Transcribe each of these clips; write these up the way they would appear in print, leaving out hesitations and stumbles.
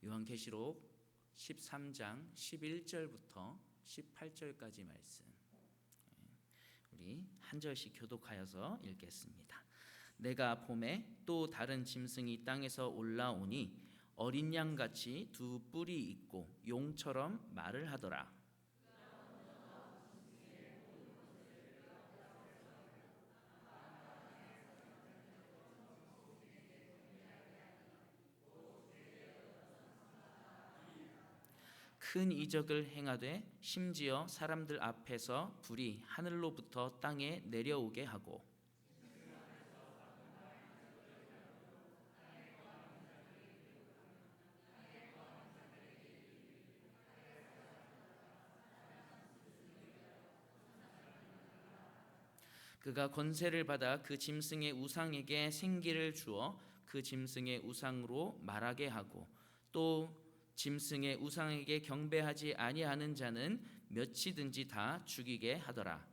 요한계시록 13장 11절부터 18절까지 말씀, 우리 한 절씩 교독하여서 읽겠습니다. 내가 봄에 또 다른 짐승이 땅에서 올라오니 어린 양같이 두 뿔이 있고 용처럼 말을 하더라. 큰 이적을 행하되 심지어 사람들 앞에서 불이 하늘로부터 땅에 내려오게 하고 그가 권세를 받아 그 짐승의 우상에게 생기를 주어 그 짐승의 우상으로 말하게 하고 또 짐승의 우상에게 경배하지 아니하는 자는 몇이든지 다 죽이게 하더라.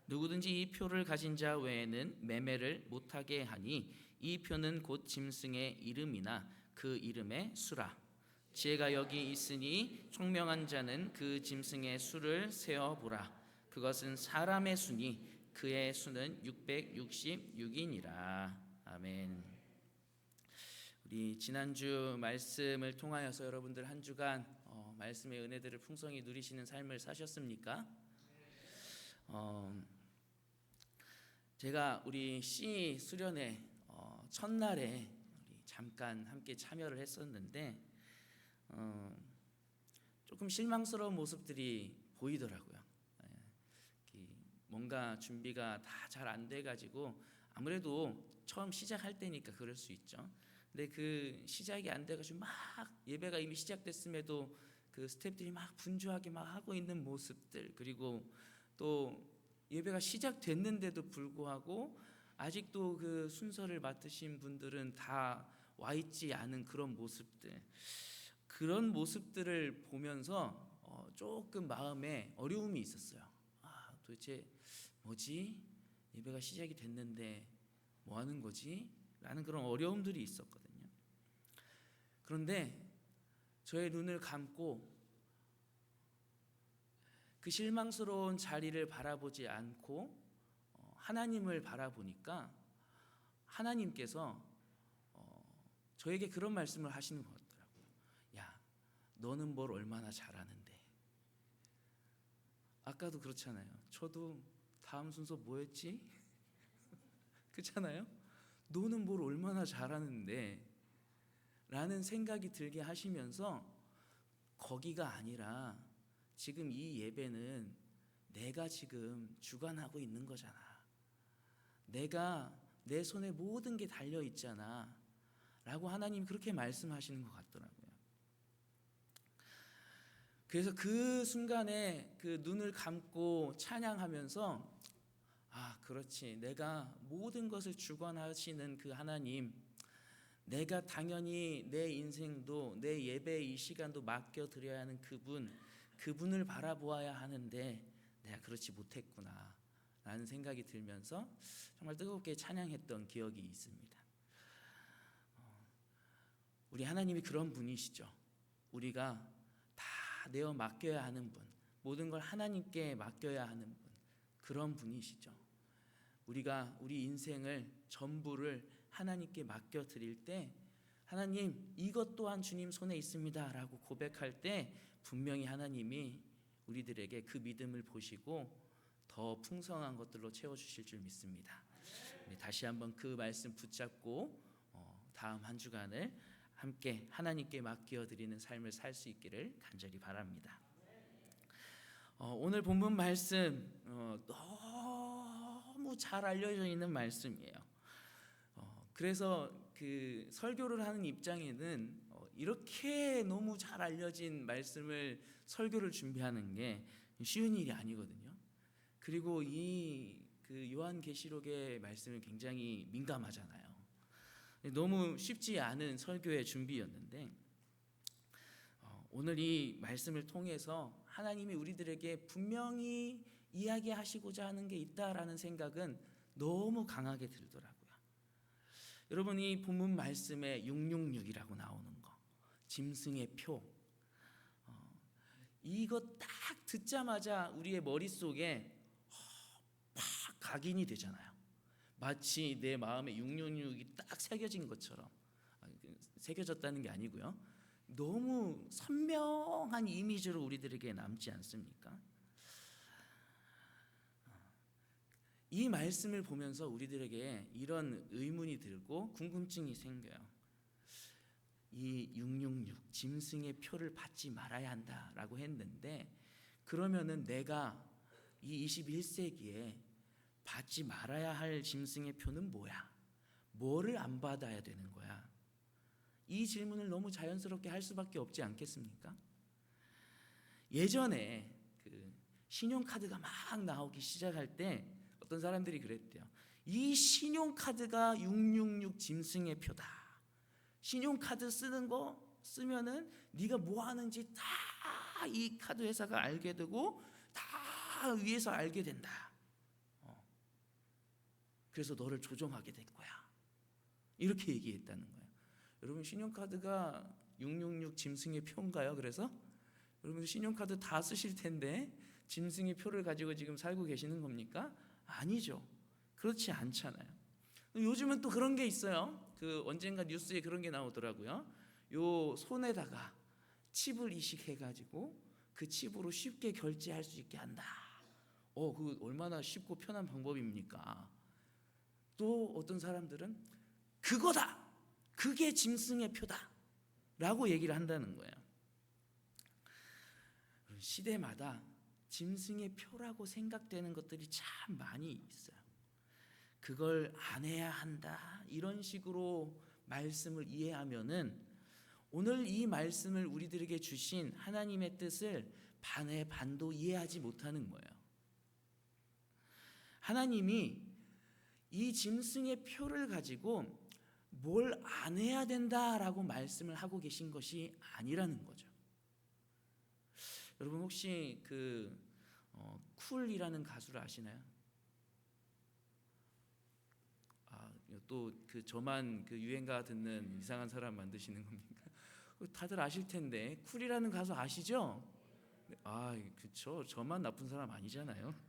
누구든지 이 표를 가진 자 외에는 매매를 못하게 하니 이 표는 곧 짐승의 이름이나 그 이름의 수라. 지혜가 여기 있으니 총명한 자는 그 짐승의 수를 세어보라. 그것은 사람의 수니 그의 수는 666이니라. 아멘. 우리 지난주 말씀을 통하여서 여러분들 한 주간 말씀의 은혜들을 풍성히 누리시는 삶을 사셨습니까? 제가 우리 C 수련회 첫날에 우리 잠깐 함께 참여를 했었는데 조금 실망스러운 모습들이 보이더라고요. 뭔가 준비가 다 잘 안 돼가지고 아무래도 처음 시작할 때니까 그럴 수 있죠. 근데 그 시작이 안 돼가지고 막 예배가 이미 시작됐음에도 그 스태프들이 막 분주하게 막 하고 있는 모습들, 그리고 또 예배가 시작됐는데도 불구하고 아직도 그 순서를 맡으신 분들은 다 와 있지 않은 그런 모습들, 그런 모습들을 보면서 조금 마음에 어려움이 있었어요. 도대체 뭐지? 예배가 시작이 됐는데 뭐 하는 거지? 라는 그런 어려움들이 있었거든요. 그런데 저의 눈을 감고 그 실망스러운 자리를 바라보지 않고 하나님을 바라보니까 하나님께서 저에게 그런 말씀을 하시는 것 같더라고요. 야, 너는 뭘 얼마나 잘하는데. 아까도 그렇잖아요. 저도 다음 순서 뭐였지? 그렇잖아요. 너는 뭘 얼마나 잘하는데 라는 생각이 들게 하시면서 거기가 아니라 지금 이 예배는 내가 지금 주관하고 있는 거잖아. 내가 내 손에 모든 게 달려 있잖아 라고 하나님이 그렇게 말씀하시는 것 같더라고요. 그래서 그 순간에 그 눈을 감고 찬양하면서 그렇지, 내가 모든 것을 주관하시는 그 하나님, 내가 당연히 내 인생도 내 예배의 이 시간도 맡겨드려야 하는 그분을 바라보아야 하는데 내가 그렇지 못했구나 라는 생각이 들면서 정말 뜨겁게 찬양했던 기억이 있습니다. 우리 하나님이 그런 분이시죠. 우리가 다 내어 맡겨야 하는 분, 모든 걸 하나님께 맡겨야 하는 분, 그런 분이시죠. 우리가 우리 인생을 전부를 하나님께 맡겨드릴 때 하나님, 이것 또한 주님 손에 있습니다 라고 고백할 때 분명히 하나님이 우리들에게 그 믿음을 보시고 더 풍성한 것들로 채워주실 줄 믿습니다. 다시 한번 그 말씀 붙잡고 다음 한 주간을 함께 하나님께 맡겨드리는 삶을 살 수 있기를 간절히 바랍니다. 오늘 본문 말씀 너무 잘 알려져 있는 말씀이에요. 그래서 그 설교를 하는 입장에는 이렇게 너무 잘 알려진 말씀을 설교를 준비하는 게 쉬운 일이 아니거든요. 그리고 그 요한계시록의 말씀은 굉장히 민감하잖아요. 너무 쉽지 않은 설교의 준비였는데 오늘 이 말씀을 통해서 하나님이 우리들에게 분명히 이야기하시고자 하는 게 있다라는 생각은 너무 강하게 들더라고요. 여러분, 이 본문 말씀에 666이라고 나오는 거, 짐승의 표, 이거 딱 듣자마자 우리의 머릿속에 팍 각인이 되잖아요. 마치 내 마음에 666이 딱 새겨진 것처럼. 새겨졌다는 게 아니고요, 너무 선명한 이미지로 우리들에게 남지 않습니까? 이 말씀을 보면서 우리들에게 이런 의문이 들고 궁금증이 생겨요. 이 666 짐승의 표를 받지 말아야 한다라고 했는데, 그러면은 내가 이 21세기에 받지 말아야 할 짐승의 표는 뭐야? 뭐를 안 받아야 되는 거야? 이 질문을 너무 자연스럽게 할 수밖에 없지 않겠습니까? 예전에 그 신용카드가 막 나오기 시작할 때 어떤 사람들이 그랬대요. 이 신용카드가 666 짐승의 표다. 신용카드 쓰는 거 쓰면은 네가 뭐 하는지 다 이 카드 회사가 알게 되고 다 위에서 알게 된다. 그래서 너를 조종하게 될 거야. 이렇게 얘기했다는 거예요. 여러분, 신용카드가 666 짐승의 표인가요? 그래서 여러분, 신용카드 다 쓰실 텐데 짐승의 표를 가지고 지금 살고 계시는 겁니까? 아니죠. 그렇지 않잖아요. 요즘은 또 그런 게 있어요. 그 언젠가 뉴스에 그런 게 나오더라고요. 요 손에다가 칩을 이식해가지고 그 칩으로 쉽게 결제할 수 있게 한다. 그 얼마나 쉽고 편한 방법입니까? 또 어떤 사람들은 그거다, 그게 짐승의 표다 라고 얘기를 한다는 거예요. 시대마다 짐승의 표라고 생각되는 것들이 참 많이 있어요. 그걸 안 해야 한다, 이런 식으로 말씀을 이해하면은 오늘 이 말씀을 우리들에게 주신 하나님의 뜻을 반의 반도 이해하지 못하는 거예요. 하나님이 이 짐승의 표를 가지고 뭘 안 해야 된다라고 말씀을 하고 계신 것이 아니라는 거죠. 여러분, 혹시 쿨이라는 가수를 아시나요? 또 저만 유행가 듣는 이상한 사람 만드시는 겁니까? 다들 아실 텐데 쿨이라는 가수 아시죠? 그렇죠. 저만 나쁜 사람 아니잖아요.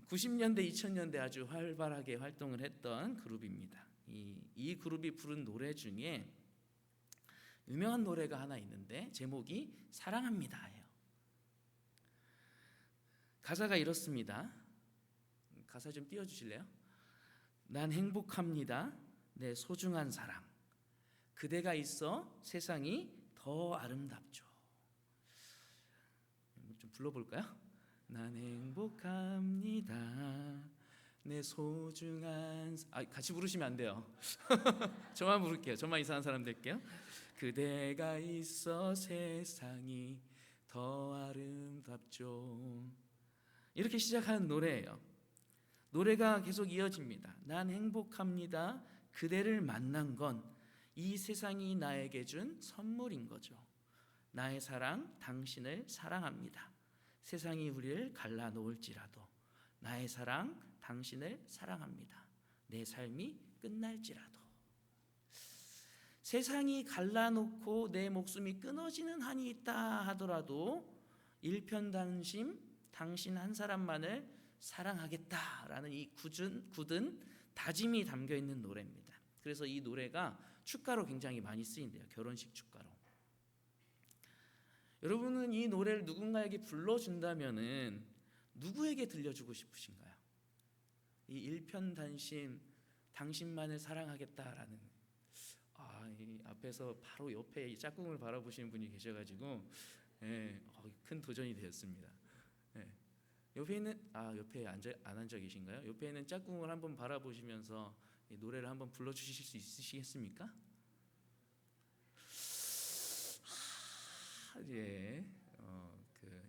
90년대, 2000년대 아주 활발하게 활동을 했던 그룹입니다. 이 그룹이 부른 노래 중에 유명한 노래가 하나 있는데 제목이 사랑합니다예요. 가사가 이렇습니다. 가사 좀 띄워주실래요? 난 행복합니다. 내 소중한 사랑. 그대가 있어 세상이 더 아름답죠. 좀 불러볼까요? 난 행복합니다. 내 소중한 같이 부르시면 안 돼요. 저만 부를게요. 저만 이상한 사람 될게요. 그대가 있어 세상이 더 아름답죠. 이렇게 시작하는 노래예요. 노래가 계속 이어집니다. 난 행복합니다. 그대를 만난 건 이 세상이 나에게 준 선물인 거죠. 나의 사랑, 당신을 사랑합니다. 세상이 우리를 갈라놓을지라도 나의 사랑, 당신을 사랑합니다. 내 삶이 끝날지라도. 세상이 갈라놓고 내 목숨이 끊어지는 한이 있다 하더라도 일편단심 당신 한 사람만을 사랑하겠다라는 이 굳은 다짐이 담겨 있는 노래입니다. 그래서 이 노래가 축가로 굉장히 많이 쓰인대요. 결혼식 축가로. 여러분은 이 노래를 누군가에게 불러준다면은 누구에게 들려주고 싶으신가요? 이 일편단심 당신만을 사랑하겠다라는 이 앞에서 바로 옆에 이 짝꿍을 바라보시는 분이 계셔가지고 큰 도전이 되었습니다. 옆에 있는 옆에 안 앉아 계신가요? 옆에 있는 짝꿍을 한번 바라보시면서 이 노래를 한번 불러주실 수 있으시겠습니까?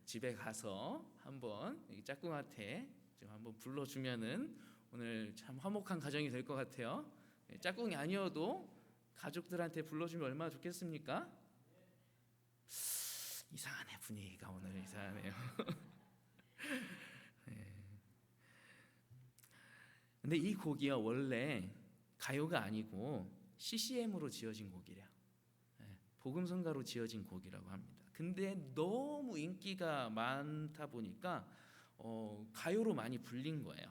집에 가서 한번 이 짝꿍한테 좀 한번 불러주면은 오늘 참 화목한 가정이 될 것 같아요. 짝꿍이 아니어도 가족들한테 불러주면 얼마나 좋겠습니까? 이상하네. 분위기가 오늘 이상하네요. 네. 근데 이 곡이요 원래 가요가 아니고 CCM으로 지어진 곡이래요. 네. 복음성가로 지어진 곡이라고 합니다. 근데 너무 인기가 많다 보니까 가요로 많이 불린 거예요.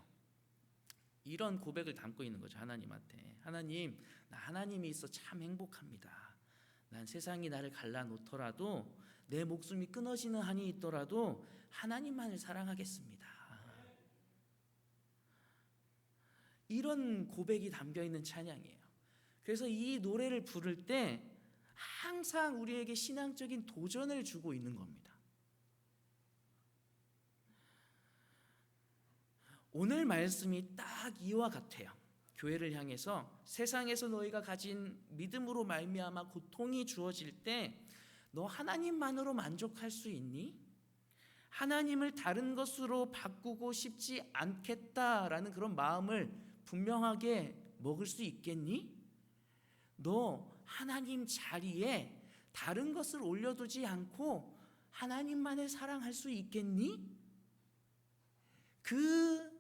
이런 고백을 담고 있는 거죠. 하나님한테. 하나님, 나 하나님이 있어 참 행복합니다. 난 세상이 나를 갈라놓더라도 내 목숨이 끊어지는 한이 있더라도 하나님만을 사랑하겠습니다. 이런 고백이 담겨있는 찬양이에요. 그래서 이 노래를 부를 때 항상 우리에게 신앙적인 도전을 주고 있는 겁니다. 오늘 말씀이 딱 이와 같아요. 교회를 향해서 세상에서 너희가 가진 믿음으로 말미암아 고통이 주어질 때 너 하나님만으로 만족할 수 있니? 하나님을 다른 것으로 바꾸고 싶지 않겠다라는 그런 마음을 분명하게 먹을 수 있겠니? 너 하나님 자리에 다른 것을 올려두지 않고 하나님만을 사랑할 수 있겠니? 그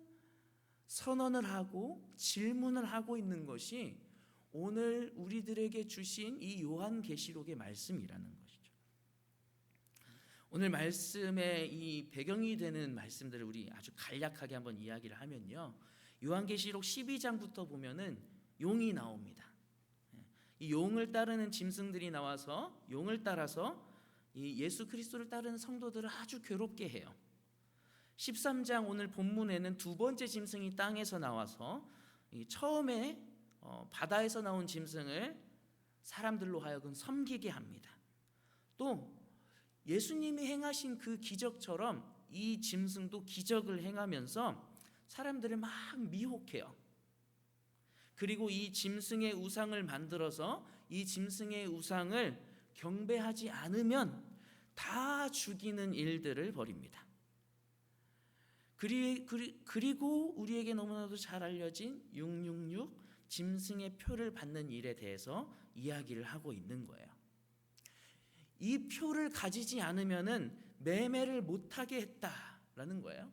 선언을 하고 질문을 하고 있는 것이 오늘 우리들에게 주신 이 요한계시록의 말씀이라는 것이죠. 오늘 말씀의 이 배경이 되는 말씀들을 우리 아주 간략하게 한번 이야기를 하면요, 요한계시록 12장부터 보면은 용이 나옵니다. 이 용을 따르는 짐승들이 나와서 용을 따라서 이 예수 그리스도를 따르는 성도들을 아주 괴롭게 해요. 13장 오늘 본문에는 두 번째 짐승이 땅에서 나와서 처음에 바다에서 나온 짐승을 사람들로 하여금 섬기게 합니다. 또 예수님이 행하신 그 기적처럼 이 짐승도 기적을 행하면서 사람들을 막 미혹해요. 그리고 이 짐승의 우상을 만들어서 이 짐승의 우상을 경배하지 않으면 다 죽이는 일들을 벌입니다. 그리고 우리에게 너무나도 잘 알려진 666 짐승의 표를 받는 일에 대해서 이야기를 하고 있는 거예요. 이 표를 가지지 않으면은 매매를 못하게 했다라는 거예요.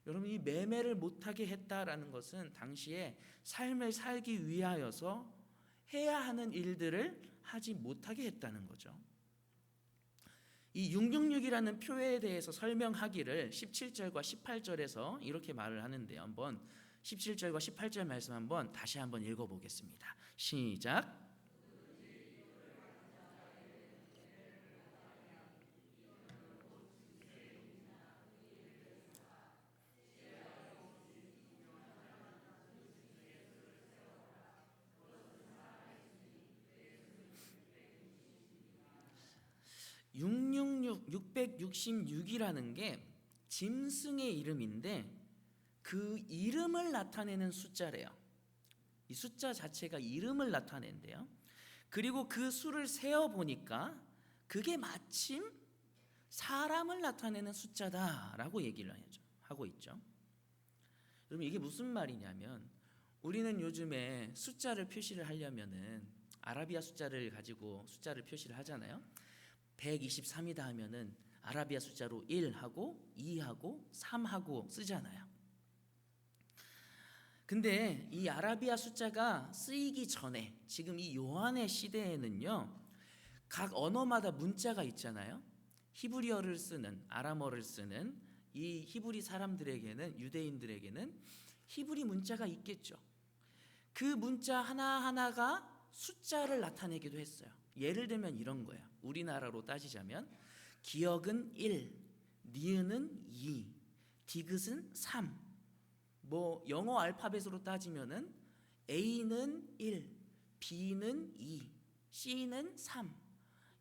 여러분, 이 매매를 못하게 했다라는 것은 당시에 삶을 살기 위하여서 해야 하는 일들을 하지 못하게 했다는 거죠. 이 666이라는 표에 대해서 설명하기를 17절과 18절에서 이렇게 말을 하는데요. 한번 17절과 18절 말씀 한번 다시 한번 읽어보겠습니다. 시작. (666) 666이라는 게 짐승의 이름인데 그 이름을 나타내는 숫자래요. 이 숫자 자체가 이름을 나타낸대요. 그리고 그 수를 세어 보니까 그게 마침 사람을 나타내는 숫자다라고 얘기를 하고 있죠. 여러분, 이게 무슨 말이냐면 우리는 요즘에 숫자를 표시를 하려면은 아라비아 숫자를 가지고 숫자를 표시를 하잖아요. 123이다 하면은 아라비아 숫자로 1하고 2하고 3하고 쓰잖아요. 근데 이 아라비아 숫자가 쓰이기 전에 지금 이 요한의 시대에는요, 각 언어마다 문자가 있잖아요. 히브리어를 쓰는, 아람어를 쓰는 이 히브리 사람들에게는, 유대인들에게는 히브리 문자가 있겠죠. 그 문자 하나하나가 숫자를 나타내기도 했어요. 예를 들면 이런 거예요. 우리나라로 따지자면 기역은 1, 니은은 2, 디귿은 3. 뭐 영어 알파벳으로 따지면은 A는 1, B는 2, C는 3.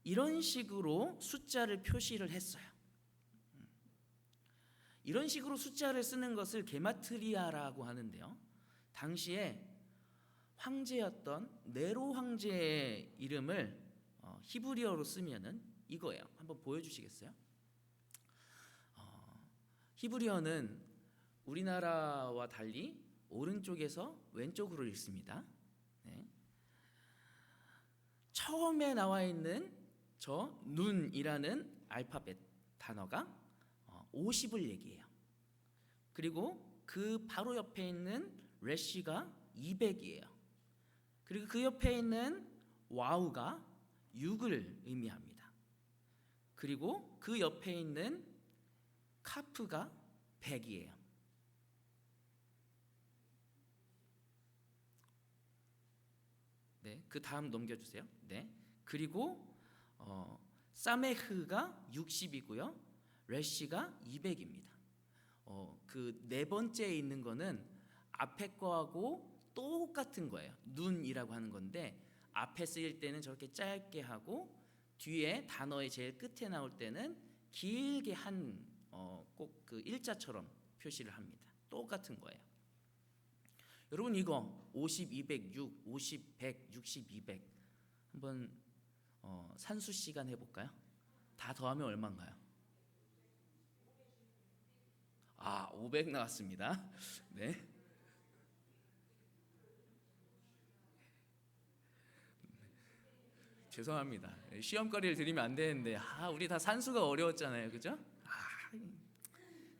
이런 식으로 숫자를 표시를 했어요. 이런 식으로 숫자를 쓰는 것을 게마트리아라고 하는데요. 당시에 황제였던 네로 황제의 이름을 히브리어로 쓰면은 이거예요. 한번 보여주시겠어요? 히브리어는 우리나라와 달리 오른쪽에서 왼쪽으로 읽습니다. 네. 처음에 나와 있는 저 눈이라는 알파벳, 단어가 50을 얘기해요. 그리고 그 바로 옆에 있는 래쉬가 200이에요. 그리고 그 옆에 있는 와우가 6을 의미합니다. 그리고 그 옆에 있는 카프가 100이에요. 네, 그 다음 넘겨주세요. 네, 그리고 사메흐가 60이고요. 래쉬가 200입니다. 그 네 번째에 있는 거는 앞에 거하고 똑같은 거예요. 눈이라고 하는 건데 앞에 쓰일 때는 저렇게 짧게 하고 뒤에 단어의 제일 끝에 나올 때는 길게 꼭 그 일자처럼 표시를 합니다. 똑같은 거예요. 여러분 이거 50, 200, 6, 50, 100, 60, 200 한번 산수 시간 해볼까요? 다 더하면 얼마인가요? 500 나왔습니다. 네. 죄송합니다. 시험거리를 드리면 안 되는데 우리 다 산수가 어려웠잖아요, 그죠?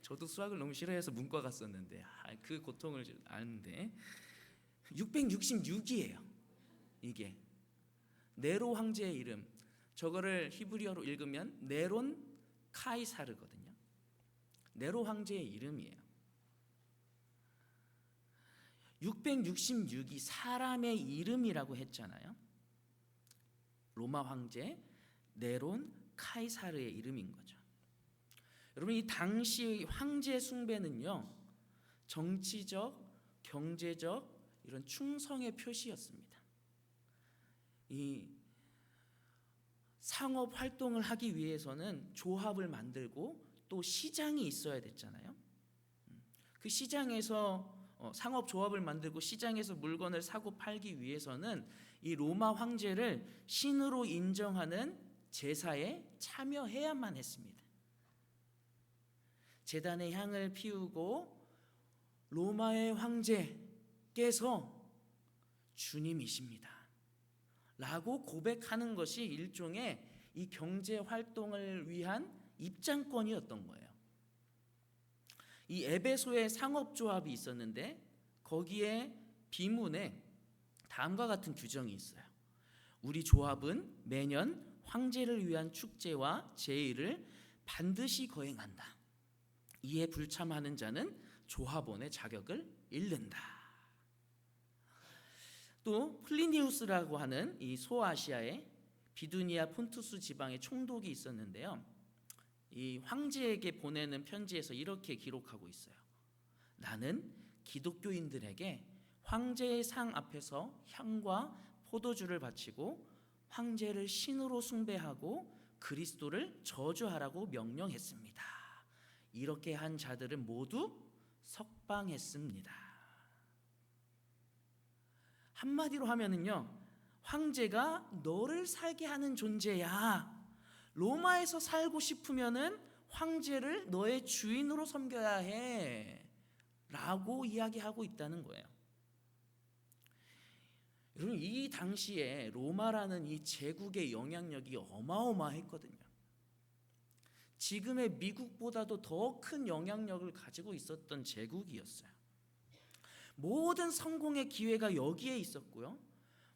저도 수학을 너무 싫어해서 문과 갔었는데 그 고통을 아는데 666이에요. 이게 네로 황제의 이름, 저거를 히브리어로 읽으면 네론 카이사르거든요. 네로 황제의 이름이에요. 666이 사람의 이름이라고 했잖아요. 로마 황제 네론 카이사르의 이름인 거죠. 여러분 이 당시 황제 숭배는요, 정치적, 경제적 이런 충성의 표시였습니다. 이 상업 활동을 하기 위해서는 조합을 만들고 또 시장이 있어야 됐잖아요. 그 시장에서 상업 조합을 만들고 시장에서 물건을 사고 팔기 위해서는 이 로마 황제를 신으로 인정하는 제사에 참여해야만 했습니다. 제단에 향을 피우고 로마의 황제께서 주님이십니다 라고 고백하는 것이 일종의 이 경제 활동을 위한 입장권이었던 거예요. 이 에베소의 상업조합이 있었는데 거기에 비문에 다음과 같은 규정이 있어요. 우리 조합은 매년 황제를 위한 축제와 제의를 반드시 거행한다. 이에 불참하는 자는 조합원의 자격을 잃는다. 또 플리니우스라고 하는 이 소아시아의 비두니아 폰투스 지방의 총독이 있었는데요. 이 황제에게 보내는 편지에서 이렇게 기록하고 있어요. 나는 기독교인들에게 황제의 상 앞에서 향과 포도주를 바치고 황제를 신으로 숭배하고 그리스도를 저주하라고 명령했습니다. 이렇게 한 자들은 모두 석방했습니다. 한마디로 하면은요, 황제가 너를 살게 하는 존재야. 로마에서 살고 싶으면은 황제를 너의 주인으로 섬겨야 해 라고 이야기하고 있다는 거예요. 여러분 이 당시에 로마라는 이 제국의 영향력이 어마어마했거든요. 지금의 미국보다도 더 큰 영향력을 가지고 있었던 제국이었어요. 모든 성공의 기회가 여기에 있었고요.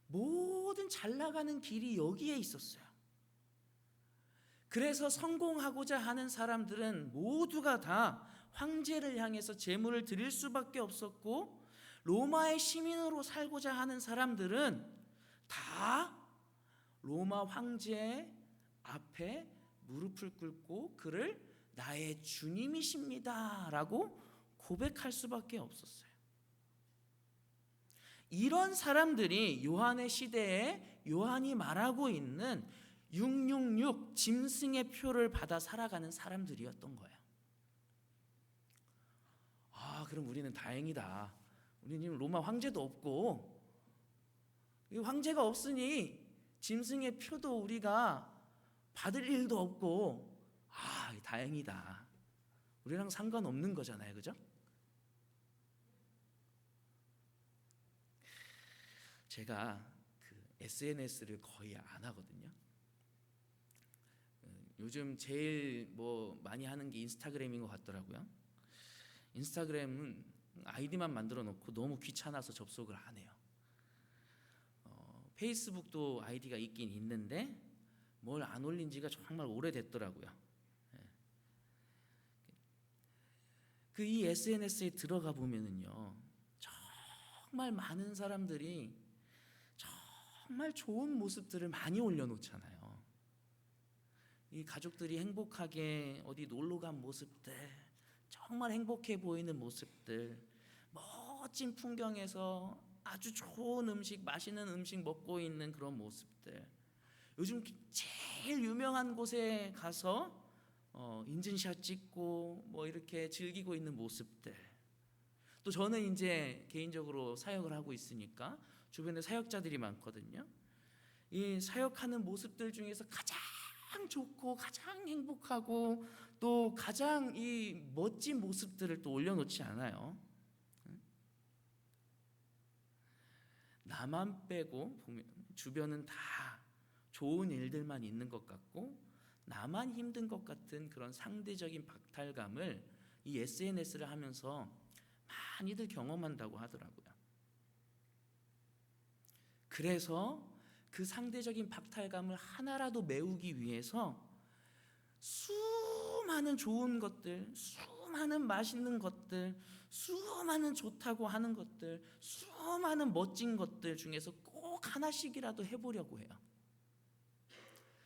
모든 잘 나가는 길이 여기에 있었어요. 그래서 성공하고자 하는 사람들은 모두가 다 황제를 향해서 제물을 드릴 수밖에 없었고, 로마의 시민으로 살고자 하는 사람들은 다 로마 황제 앞에 무릎을 꿇고 그를 나의 주님이십니다 라고 고백할 수밖에 없었어요. 이런 사람들이 요한의 시대에 요한이 말하고 있는 666 짐승의 표를 받아 살아가는 사람들이었던 거예요. 그럼 우리는 다행이다. 우리는 로마 황제도 없고 황제가 없으니 짐승의 표도 우리가 받을 일도 없고 다행이다. 우리랑 상관없는 거잖아요, 그죠? 제가 그 SNS를 거의 안 하거든요. 요즘 제일 많이 하는 게 인스타그램인 것 같더라고요. 인스타그램은 아이디만 만들어 놓고 너무 귀찮아서 접속을 안 해요. 페이스북도 아이디가 있긴 있는데 뭘 안 올린 지가 정말 오래됐더라고요. 이 SNS에 들어가 보면은요, 정말 많은 사람들이 정말 좋은 모습들을 많이 올려놓잖아요. 이 가족들이 행복하게 어디 놀러 간 모습들, 정말 행복해 보이는 모습들, 멋진 풍경에서 아주 좋은 음식, 맛있는 음식 먹고 있는 그런 모습들, 요즘 제일 유명한 곳에 가서 인증샷 찍고 이렇게 즐기고 있는 모습들. 또 저는 이제 개인적으로 사역을 하고 있으니까 주변에 사역자들이 많거든요. 이 사역하는 모습들 중에서 가장 좋고 가장 행복하고 또 가장 이 멋진 모습들을 또 올려놓지 않아요. 나만 빼고 보면 주변은 다 좋은 일들만 있는 것 같고 나만 힘든 것 같은 그런 상대적인 박탈감을 이 SNS를 하면서 많이들 경험한다고 하더라고요. 그래서 그 상대적인 박탈감을 하나라도 메우기 위해서 수많은 좋은 것들, 수많은 맛있는 것들, 수많은 좋다고 하는 것들, 수많은 멋진 것들 중에서 꼭 하나씩이라도 해보려고 해요.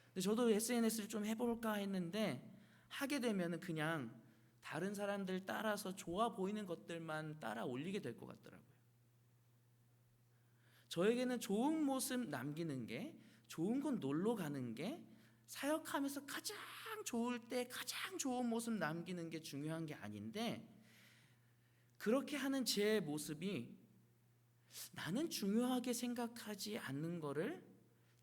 근데 저도 SNS를 좀 해볼까 했는데 하게 되면 그냥 다른 사람들 따라서 좋아 보이는 것들만 따라 올리게 될 것 같더라고요. 저에게는 좋은 모습 남기는 게, 좋은 곳 놀러 가는 게, 사역하면서 가장 좋을 때 가장 좋은 모습 남기는 게 중요한 게 아닌데, 그렇게 하는 제 모습이 나는 중요하게 생각하지 않는 거를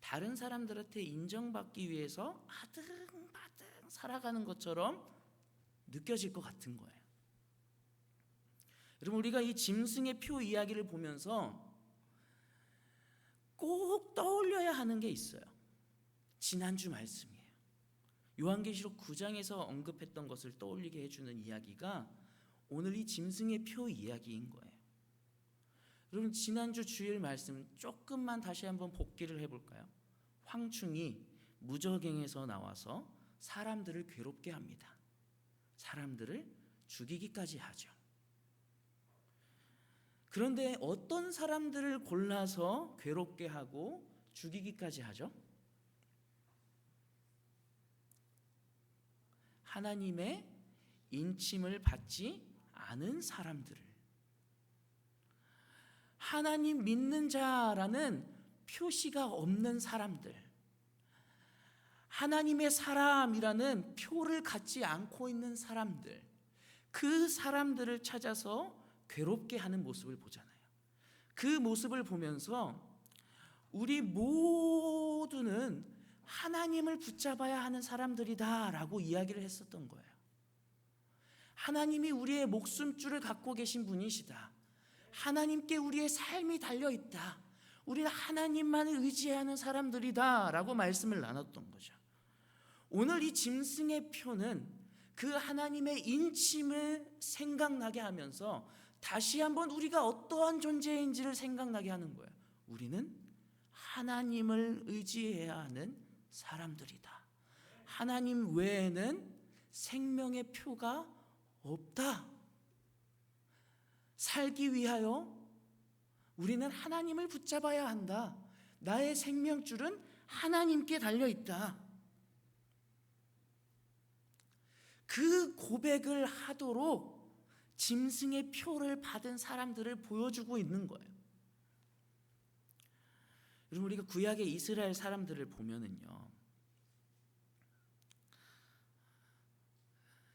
다른 사람들한테 인정받기 위해서 아등바등 살아가는 것처럼 느껴질 것 같은 거예요. 여러분, 우리가 이 짐승의 표 이야기를 보면서 꼭 떠올려야 하는 게 있어요. 지난주 말씀이에요. 요한계시록 9장에서 언급했던 것을 떠올리게 해주는 이야기가 오늘 이 짐승의 표 이야기인 거예요. 여러분, 지난주 주일 말씀 조금만 다시 한번 복기를 해볼까요? 황충이 무저갱에서 나와서 사람들을 괴롭게 합니다. 사람들을 죽이기까지 하죠. 그런데 어떤 사람들을 골라서 괴롭게 하고 죽이기까지 하죠? 하나님의 인침을 받지 않은 사람들을, 하나님 믿는 자라는 표시가 없는 사람들, 하나님의 사람이라는 표를 갖지 않고 있는 사람들, 그 사람들을 찾아서 괴롭게 하는 모습을 보잖아요. 그 모습을 보면서 우리 모두는 하나님을 붙잡아야 하는 사람들이다라고 이야기를 했었던 거예요. 하나님이 우리의 목숨줄을 갖고 계신 분이시다. 하나님께 우리의 삶이 달려있다. 우리는 하나님만을 의지하는 사람들이다 라고 말씀을 나눴던 거죠. 오늘 이 짐승의 표는 그 하나님의 인침을 생각나게 하면서 다시 한번 우리가 어떠한 존재인지를 생각나게 하는 거예요. 우리는 하나님을 의지해야 하는 사람들이다. 하나님 외에는 생명의 표가 없다. 살기 위하여 우리는 하나님을 붙잡아야 한다. 나의 생명줄은 하나님께 달려있다. 그 고백을 하도록 짐승의 표를 받은 사람들을 보여주고 있는 거예요. 여러분, 우리가 구약의 이스라엘 사람들을 보면은요,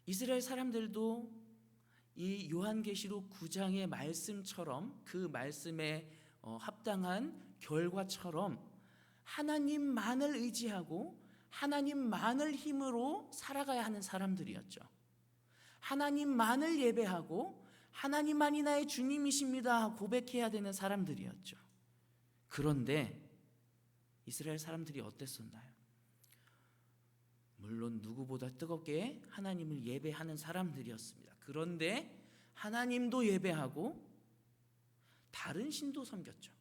이스라엘 사람들도 이 요한계시록 9장의 말씀처럼 그 말씀에 합당한 결과처럼 하나님만을 의지하고 하나님만을 힘으로 살아가야 하는 사람들이었죠. 하나님만을 예배하고 하나님만이 나의 주님이십니다 고백해야 되는 사람들이었죠. 그런데 이스라엘 사람들이 어땠었나요? 물론 누구보다 뜨겁게 하나님을 예배하는 사람들이었습니다. 그런데 하나님도 예배하고 다른 신도 섬겼죠.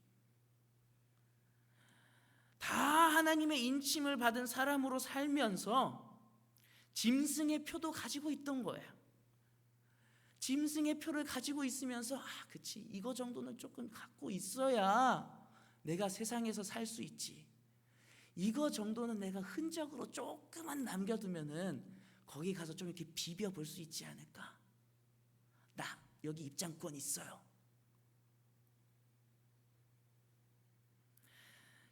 다 하나님의 인침을 받은 사람으로 살면서 짐승의 표도 가지고 있던 거예요. 짐승의 표를 가지고 있으면서 그치, 이거 정도는 조금 갖고 있어야 내가 세상에서 살 수 있지. 이거 정도는 내가 흔적으로 조금만 남겨두면은 거기 가서 좀 이렇게 비벼볼 수 있지 않을까? 나 여기 입장권 있어요.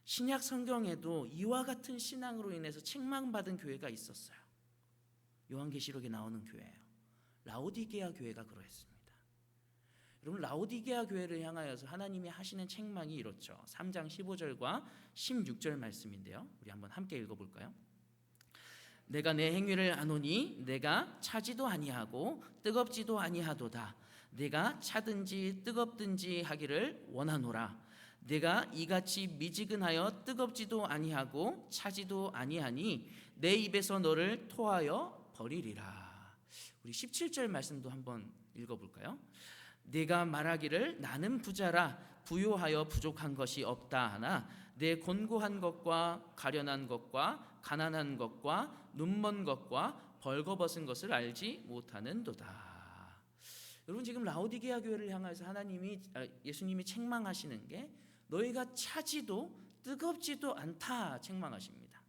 신약 성경에도 이와 같은 신앙으로 인해서 책망받은 교회가 있었어요. 요한계시록에 나오는 교회예요. 라오디게아 교회가 그러했습니다. 여러분, 라오디게아 교회를 향하여서 하나님이 하시는 책망이 이렇죠. 3장 15절과 16절 말씀인데요. 우리 한번 함께 읽어볼까요? 내가 내 행위를 아노니 내가 차지도 아니하고 뜨겁지도 아니하도다. 내가 차든지 뜨겁든지 하기를 원하노라. 내가 이같이 미지근하여 뜨겁지도 아니하고 차지도 아니하니 내 입에서 너를 토하여 버리리라. 우리 17절 말씀도 한번 읽어볼까요? 내가 말하기를 나는 부자라 부요하여 부족한 것이 없다 하나 내 곤고한 것과 가련한 것과 가난한 것과 눈먼 것과 벌거벗은 것을 알지 못하는도다. 여러분, 지금 라오디게아 교회를 향해서 예수님이 책망하시는 게 너희가 차지도 뜨겁지도 않다 책망하십니다.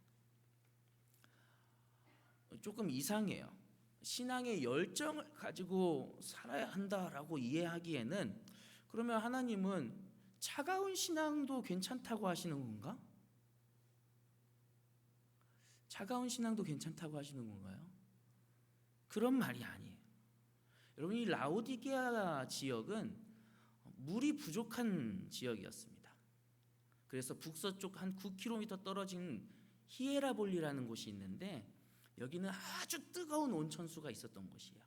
조금 이상해요. 신앙의 열정을 가지고 살아야 한다라고 이해하기에는 그러면 하나님은 차가운 신앙도 괜찮다고 하시는 건가? 차가운 신앙도 괜찮다고 하시는 건가요? 그런 말이 아니에요. 여러분, 이 라오디게아 지역은 물이 부족한 지역이었습니다. 그래서 북서쪽 한 9km 떨어진 히에라볼리라는 곳이 있는데 여기는 아주 뜨거운 온천수가 있었던 곳이에요.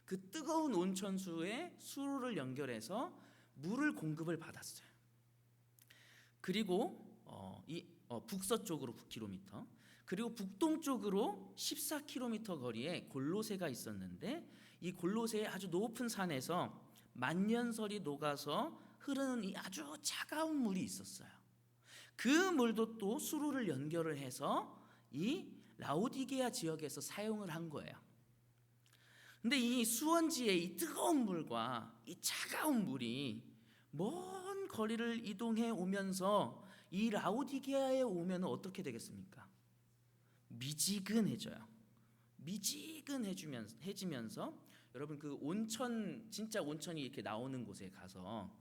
그 뜨거운 온천수에 수로를 연결해서 물을 공급을 받았어요. 그리고 북서쪽으로 9km, 그리고 북동쪽으로 14km 거리에 골로새가 있었는데 이 골로새의 아주 높은 산에서 만년설이 녹아서 흐르는 이 아주 차가운 물이 있었어요. 그 물도 또 수로를 연결을 해서 이 라오디게아 지역에서 사용을 한 거예요. 근데 이 수원지의 이 뜨거운 물과 이 차가운 물이 먼 거리를 이동해 오면서 이 라오디게아에 오면 어떻게 되겠습니까? 미지근해져요. 미지근해지면서 여러분, 그 온천, 진짜 온천이 이렇게 나오는 곳에 가서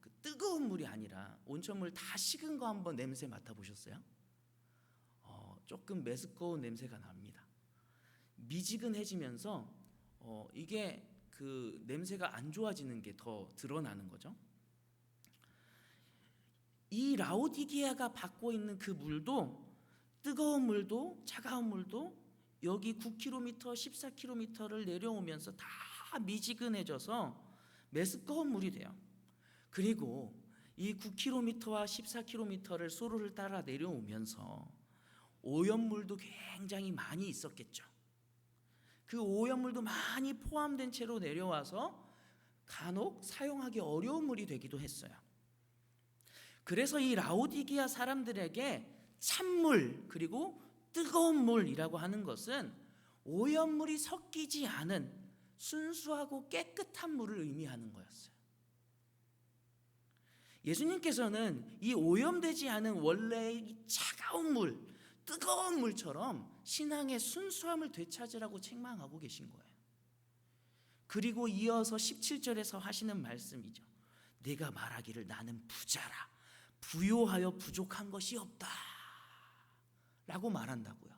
그 뜨거운 물이 아니라 온천물 다 식은 거 한번 냄새 맡아보셨어요? 조금 메스꺼운 냄새가 납니다. 미지근해지면서 이게 그 냄새가 안 좋아지는 게 더 드러나는 거죠. 이 라오디게아가 받고 있는 그 물도, 뜨거운 물도 차가운 물도 여기 9km, 14km를 내려오면서 다 미지근해져서 메스꺼운 물이 돼요. 그리고 이 9km와 14km를 수로를 따라 내려오면서 오염물도 굉장히 많이 있었겠죠. 그 오염물도 많이 포함된 채로 내려와서 간혹 사용하기 어려운 물이 되기도 했어요. 그래서 이 라오디게아 사람들에게 찬물 그리고 뜨거운 물이라고 하는 것은 오염물이 섞이지 않은 순수하고 깨끗한 물을 의미하는 거였어요. 예수님께서는 이 오염되지 않은 원래의 차가운 물, 뜨거운 물처럼 신앙의 순수함을 되찾으라고 책망하고 계신 거예요. 그리고 이어서 17절에서 하시는 말씀이죠. 내가 말하기를 나는 부자라 부요하여 부족한 것이 없다 라고 말한다고요.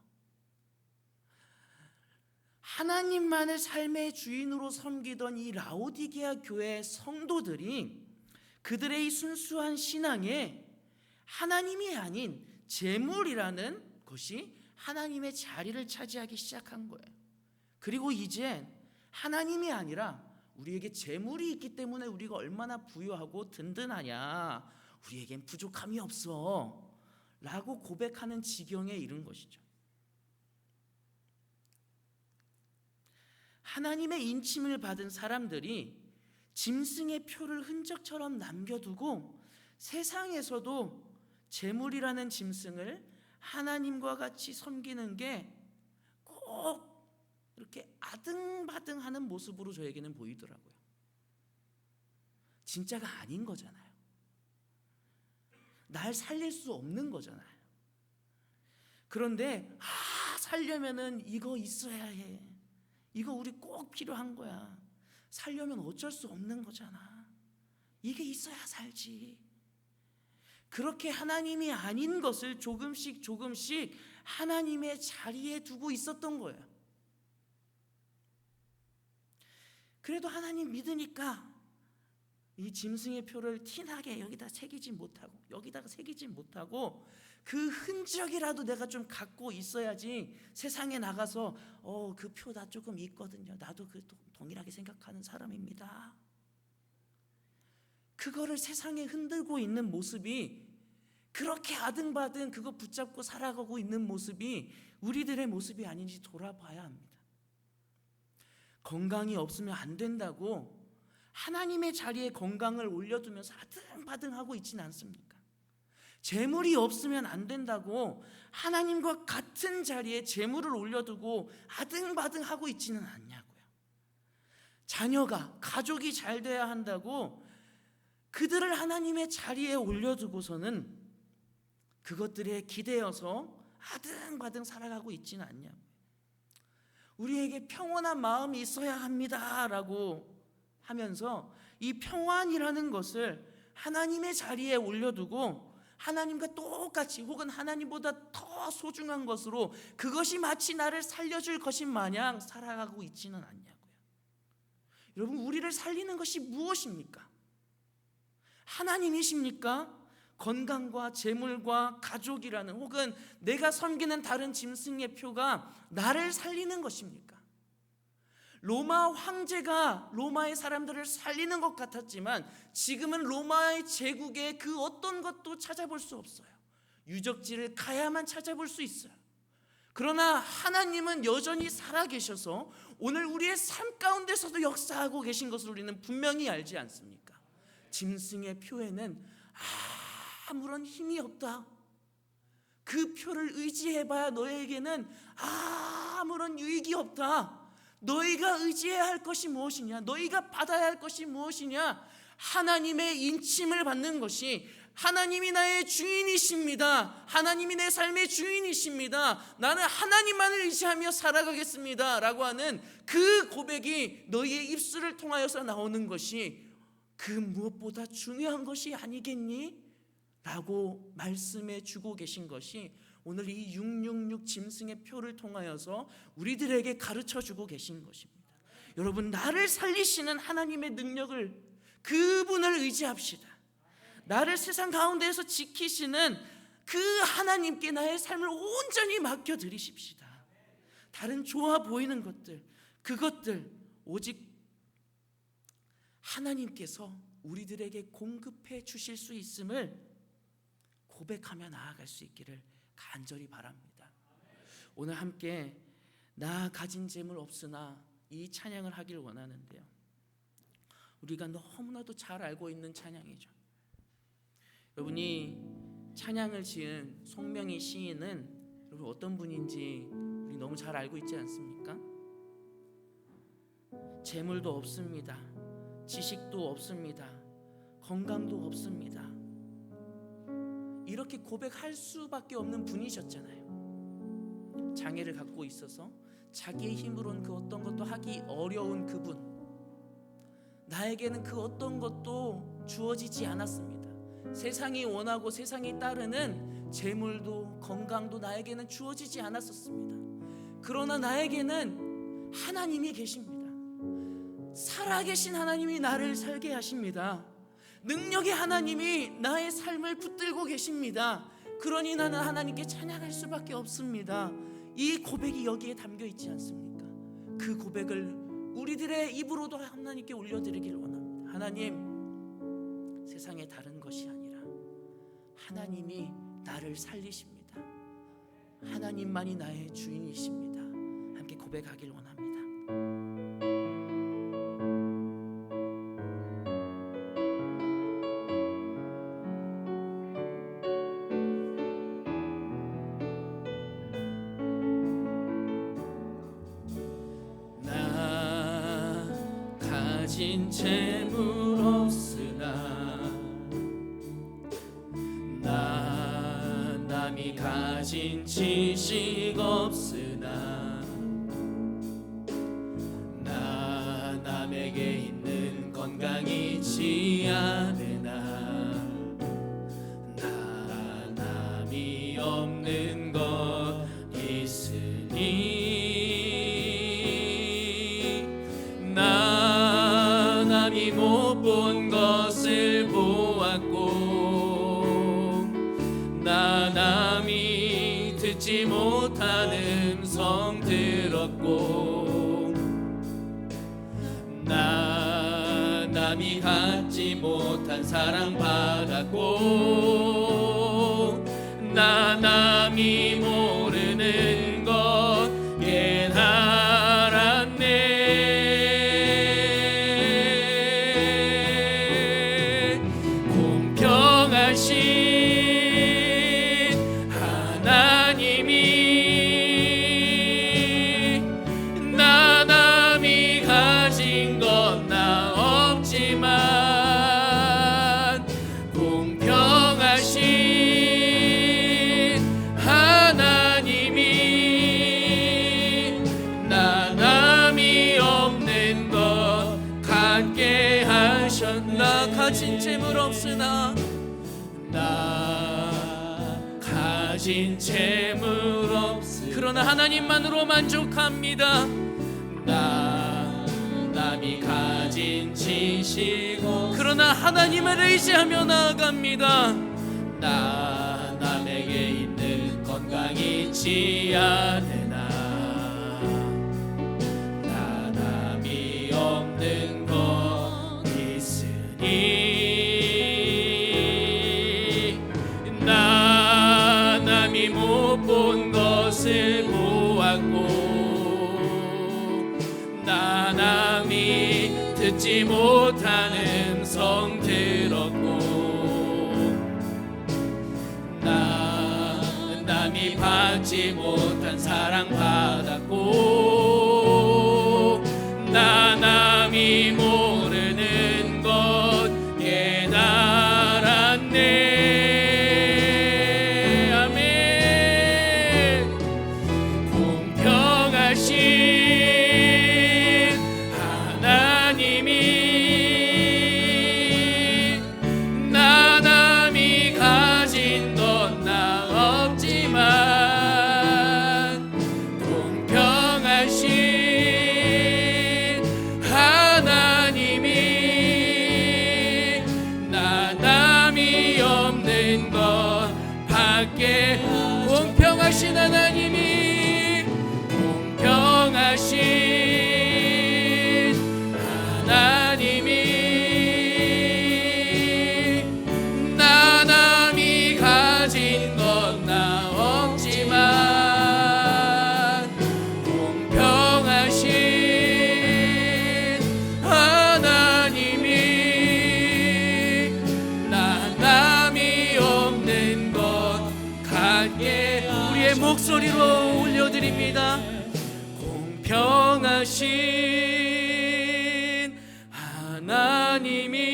하나님만을 삶의 주인으로 섬기던 이 라오디게아 교회 성도들이 그들의 이 순수한 신앙에 하나님이 아닌 재물이라는 것이 하나님의 자리를 차지하기 시작한 거예요. 그리고 이제 하나님이 아니라 우리에게 재물이 있기 때문에 우리가 얼마나 부유하고 든든하냐, 우리에겐 부족함이 없어 라고 고백하는 지경에 이른 것이죠. 하나님의 인침을 받은 사람들이 짐승의 표를 흔적처럼 남겨두고 세상에서도 재물이라는 짐승을 하나님과 같이 섬기는 게 꼭 이렇게 아등바등하는 모습으로 저에게는 보이더라고요. 진짜가 아닌 거잖아요. 날 살릴 수 없는 거잖아요. 그런데 살려면은 이거 있어야 해. 이거 우리 꼭 필요한 거야. 살려면 어쩔 수 없는 거잖아. 이게 있어야 살지. 그렇게 하나님이 아닌 것을 조금씩 하나님의 자리에 두고 있었던 거예요. 그래도 하나님 믿으니까 이 짐승의 표를 티나게 여기다가 새기지 못하고 그 흔적이라도 내가 좀 갖고 있어야지 세상에 나가서 그 표 나 조금 있거든요. 나도 그 동일하게 생각하는 사람입니다. 그거를 세상에 흔들고 있는 모습이, 그렇게 아등바등 그거 붙잡고 살아가고 있는 모습이 우리들의 모습이 아닌지 돌아봐야 합니다. 건강이 없으면 안 된다고 하나님의 자리에 건강을 올려두면서 아등바등하고 있지는 않습니까? 재물이 없으면 안 된다고 하나님과 같은 자리에 재물을 올려두고 아등바등하고 있지는 않냐고요. 자녀가, 가족이 잘 돼야 한다고 그들을 하나님의 자리에 올려두고서는 그것들에 기대어서 아등바등 살아가고 있지는 않냐고요. 우리에게 평온한 마음이 있어야 합니다라고 하면서 이 평안이라는 것을 하나님의 자리에 올려두고 하나님과 똑같이 혹은 하나님보다 더 소중한 것으로 그것이 마치 나를 살려줄 것인 마냥 살아가고 있지는 않냐고요. 여러분, 우리를 살리는 것이 무엇입니까? 하나님이십니까? 건강과 재물과 가족이라는 혹은 내가 섬기는 다른 짐승의 표가 나를 살리는 것입니까? 로마 황제가 로마의 사람들을 살리는 것 같았지만 지금은 로마의 제국의 그 어떤 것도 찾아볼 수 없어요. 유적지를 가야만 찾아볼 수 있어요. 그러나 하나님은 여전히 살아계셔서 오늘 우리의 삶 가운데서도 역사하고 계신 것을 우리는 분명히 알지 않습니까? 짐승의 표에는 아무런 힘이 없다. 그 표를 의지해봐야 너에게는 아무런 유익이 없다. 너희가 의지해야 할 것이 무엇이냐? 너희가 받아야 할 것이 무엇이냐? 하나님의 인침을 받는 것이, 하나님이 나의 주인이십니다. 하나님이 내 삶의 주인이십니다. 나는 하나님만을 의지하며 살아가겠습니다 라고 하는 그 고백이 너희의 입술을 통하여서 나오는 것이 그 무엇보다 중요한 것이 아니겠니? 라고 말씀해 주고 계신 것이 오늘 이 666 짐승의 표를 통하여서 우리들에게 가르쳐 주고 계신 것입니다. 여러분, 나를 살리시는 하나님의 능력을, 그분을 의지합시다. 나를 세상 가운데에서 지키시는 그 하나님께 나의 삶을 온전히 맡겨드리십시다. 다른 좋아 보이는 것들, 그것들 오직 하나님께서 우리들에게 공급해 주실 수 있음을 고백하며 나아갈 수 있기를 간절히 바랍니다. 오늘 함께 나 가진 재물 없으나 이 찬양을 하길 원하는데요. 우리가 너무나도 잘 알고 있는 찬양이죠. 여러분이 찬양을 지은 송명희 시인은 여러분 어떤 분인지 우리 너무 잘 알고 있지 않습니까? 재물도 없습니다. 지식도 없습니다. 건강도 없습니다. 이렇게 고백할 수밖에 없는 분이셨잖아요. 장애를 갖고 있어서 자기의 힘으로는 그 어떤 것도 하기 어려운 그분, 나에게는 그 어떤 것도 주어지지 않았습니다. 세상이 원하고 세상이 따르는 재물도 건강도 나에게는 주어지지 않았었습니다. 그러나 나에게는 하나님이 계십니다. 살아계신 하나님이 나를 살게 하십니다. 능력의 하나님이 나의 삶을 붙들고 계십니다. 그러니 나는 하나님께 찬양할 수밖에 없습니다. 이 고백이 여기에 담겨 있지 않습니까? 그 고백을 우리들의 입으로도 하나님께 올려드리길 원합니다. 하나님, 세상에 다른 것이 아니라 하나님이 나를 살리십니다. 하나님만이 나의 주인이십니다. 함께 고백하길 원합니다. 가진 재물 없으나 나 남이 가진 지식 없으나 나 남에게 있는 건강 있지 않으나 나 남이 없는 것 있으니 나 남이 못 본 것을 보았고 나 남이 듣지 못한 음성 들었고 나 남이 갖지 못한 사랑 받았고 나 남이 모르는 것 깨달았네. 공평하신 하나님이 나 남이 가진 건 나 없지만 공평하신 하나님이 나 남이 없는 것 갖게 하셨나. 가진 재물 없으나 나 가진 재물 없으나 그러나 하나님만으로 만족합니다. 나 남이 가진 지식 그러나 하나님을 의지하며 나아갑니다. 나 남에게 있는 건강 있지 않으나 나 남이 없는 것 있으니 나 남이 못 본 것을 보았고 나 남이 듣지 못한 음성 들었고 나 남이 받지 못한 사랑 받았고 나 남이 모르는 것 깨달았네. 아멘. 공평하신 하나님이 나 남이 가진 건 나 없지만 공평하신 하나님이 나 남이 없는 것 밖에 공평하신 하나님이 공평하신 하나님이 나 남이 가진 건 나 없지만 공평하신 하나님이 나 남이 없는 것 같게 우리의 목소리로 올려드립니다. 공평하신 하나님이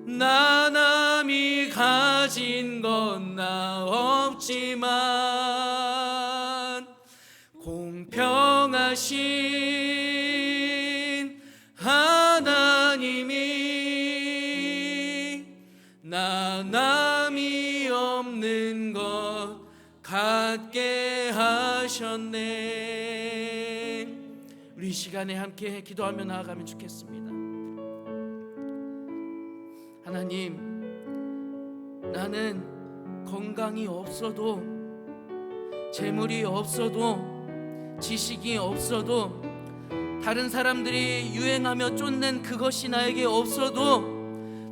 나 남이 가진 건 나 없지만 공평하신 하나님이 나 남이 없는 것 갖게 하셨네. 우리 이 시간에 함께 기도하며 나아가면 좋겠습니다. 하나님, 나는 건강이 없어도 재물이 없어도 지식이 없어도 다른 사람들이 유행하며 쫓는 그것이 나에게 없어도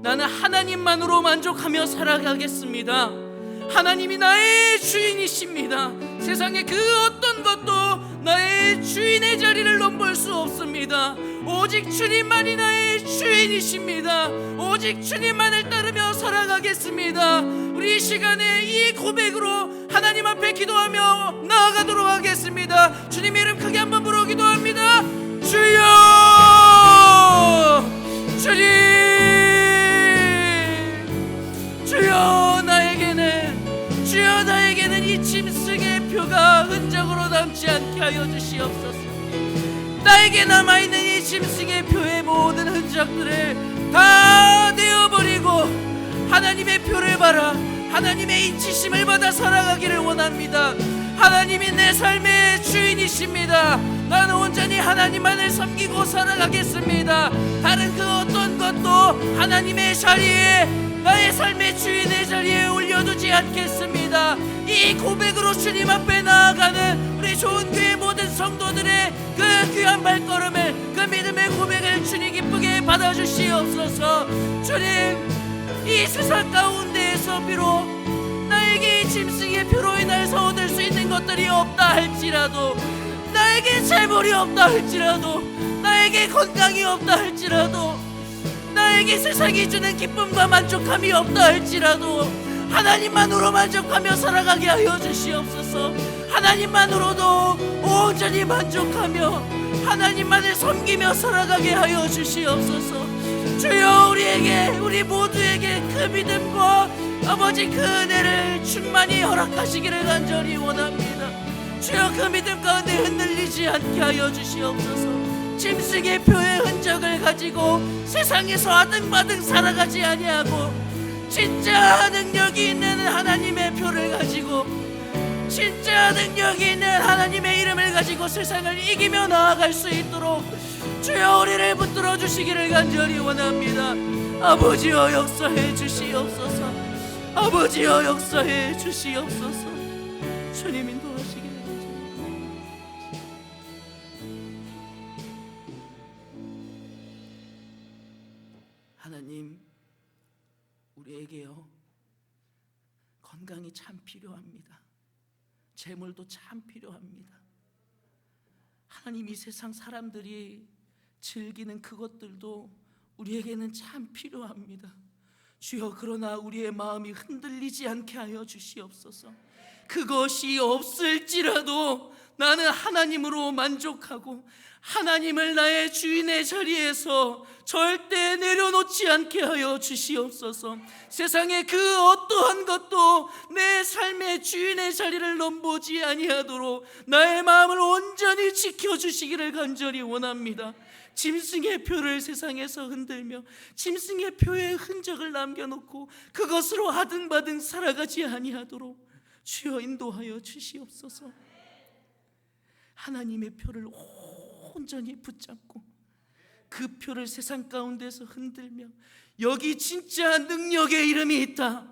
나는 하나님만으로 만족하며 살아가겠습니다. 하나님이 나의 주인이십니다. 세상의 그 어떤 것도 나의 주인의 자리를 넘볼 수 없습니다. 오직 주님만이 나의 주인이십니다. 오직 주님만을 따르며 살아가겠습니다. 우리 이 시간에 이 고백으로 하나님 앞에 기도하며 나아가도록 하겠습니다. 주님의 이름 크게 한번 부르고 기도합니다. 주여, 주님, 주여 나에게는 이 짐승의 표가 흔적으로 남지 않게 하여 주시옵소서. 나에게 남아있는 이 짐승의 표의 모든 흔적들을 다 내어버리고 하나님의 표를 받아 하나님의 인치심을 받아 살아가기를 원합니다. 하나님이 내 삶의 주인이십니다. 나는 온전히 하나님만을 섬기고 살아가겠습니다. 다른 그 어떤 것도 하나님의 자리에, 나의 삶의 주인의 자리에 올려두지 않겠습니다. 이 고백으로 주님 앞에 나아가는 우리 좋은 교회 모든 성도들의 그 귀한 발걸음을, 그 믿음의 고백을 주님 기쁘게 받아주시옵소서. 주님, 이 세상 가운데에서 비록 나에게 이 짐승의 표로 인해서 얻을 수 있는 것들이 없다 할지라도, 나에게 재물이 없다 할지라도, 나에게 건강이 없다 할지라도, 나에게 세상이 주는 기쁨과 만족함이 없다 할지라도 하나님만으로 만족하며 살아가게 하여 주시옵소서. 하나님만으로도 온전히 만족하며 하나님만을 섬기며 살아가게 하여 주시옵소서. 주여, 우리 모두에게 그 믿음과 아버지 그 은혜를 충만히 허락하시기를 간절히 원합니다. 주여, 그 믿음 가운데 흔들리지 않게 하여 주시옵소서. 짐승의 표의 흔적을 가지고 세상에서 아등바등 살아가지 아니하고 진짜 능력이 있는 하나님의 표를 가지고, 진짜 능력이 있는 하나님의 이름을 가지고 세상을 이기며 나아갈 수 있도록 주여 우리를 붙들어 주시기를 간절히 원합니다. 아버지여 역사해 주시옵소서. 아버지여 역사해 주시옵소서. 주님 인도하시기를 간절히. 하나님, 우리에게요 건강이 참 필요합니다. 재물도 참 필요합니다. 하나님, 이 세상 사람들이 즐기는 그것들도 우리에게는 참 필요합니다. 주여, 그러나 우리의 마음이 흔들리지 않게 하여 주시옵소서. 그것이 없을지라도 나는 하나님으로 만족하고 하나님을 나의 주인의 자리에서 절대 내려놓지 않게 하여 주시옵소서. 세상의 그 어떠한 것도 내 삶의 주인의 자리를 넘보지 아니하도록 나의 마음을 온전히 지켜주시기를 간절히 원합니다. 짐승의 표를 세상에서 흔들며 짐승의 표의 흔적을 남겨놓고 그것으로 하등바등 살아가지 아니하도록 주여 인도하여 주시옵소서. 하나님의 표를 온전히 붙잡고 그 표를 세상 가운데서 흔들며, 여기 진짜 능력의 이름이 있다,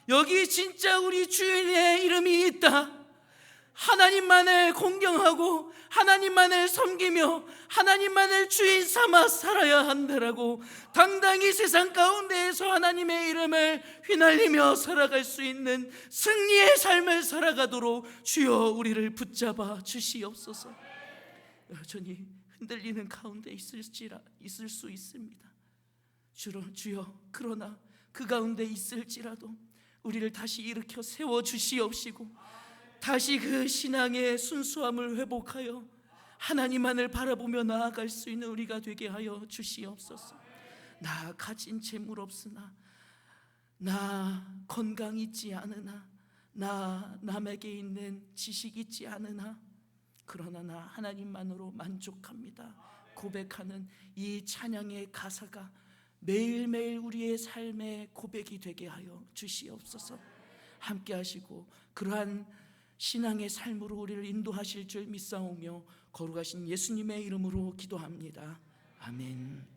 여기 진짜 우리 주인의 이름이 있다, 하나님만을 공경하고 하나님만을 섬기며 하나님만을 주인 삼아 살아야 한다라고 당당히 세상 가운데에서 하나님의 이름을 휘날리며 살아갈 수 있는 승리의 삶을 살아가도록 주여 우리를 붙잡아 주시옵소서. 여전히 흔들리는 가운데 있을 수 있습니다. 주여, 그러나 그 가운데 있을지라도 우리를 다시 일으켜 세워 주시옵시고 다시 그 신앙의 순수함을 회복하여 하나님만을 바라보며 나아갈 수 있는 우리가 되게 하여 주시옵소서. 나 가진 재물 없으나, 나 건강 있지 않으나, 나 남에게 있는 지식 있지 않으나, 그러나 나 하나님만으로 만족합니다 고백하는 이 찬양의 가사가 매일매일 우리의 삶의 고백이 되게 하여 주시옵소서. 함께 하시고 그러한 신앙의 삶으로 우리를 인도하실 줄 믿사오며 거룩하신 예수님의 이름으로 기도합니다. 아멘.